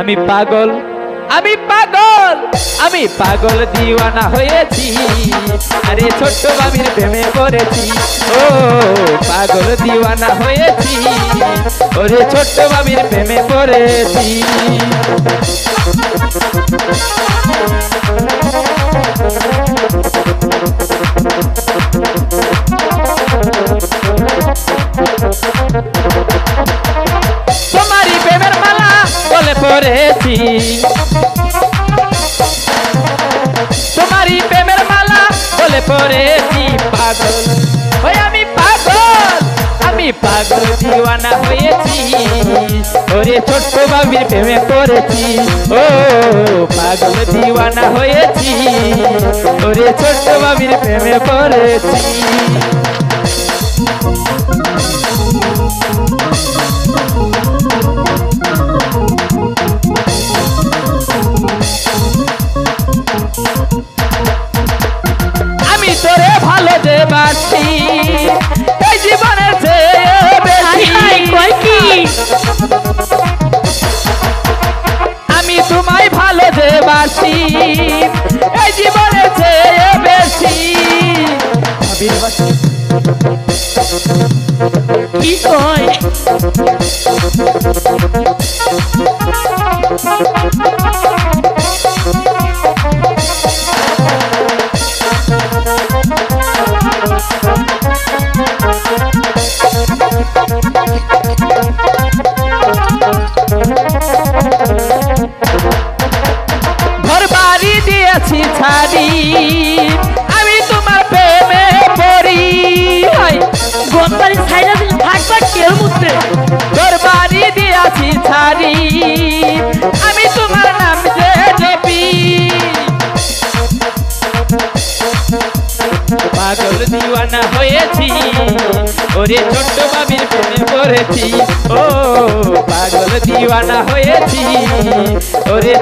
আমি পাগল আমি পাগল আমি পাগল দিওয়ানা হয়েছি আরে ছোট্ট বাবির প্রেমে পড়েছি ও পাগল দিওয়ানা হয়েছি ওরে ছোট্ট বাবির প্রেমে পড়েছি তোমারই প্রেমের মালা গলে পড়েছি তোমারই প্রেমের মালা গলে পড়েছি পাগল ওই আমি পাগল দিওয়ানা হয়েছি ওরে ছোট্ট বাবির প্রেমে পড়েছি ও পাগল দিওয়ানা হয়েছি ওরে ছোট্ট বাবির প্রেমে পড়েছি আমি তোরে ভালো যে বাসি এই জীবনের চেয়ে বেশি আমি তোমায় ভালো যে বাসি এই জীবনের চেয়ে বেশি কি কয় ঘর বাড়ি দিয়েছি ছাড়ি আমি তোমার প্রেমে পড়ি ঘর বাড়ি ছাইরা দিলে থাকবা কেউ মুখে ঘর বাড়ি দিয়েছি ছাড়ি আমি তোমার নাম যে জপি পাগল দিওয়ানা হয়েছি ওরে ছোট্ট বাবির প্রেমে পড়েছি ও পাগল দিওয়ানা হয়েছি ওরে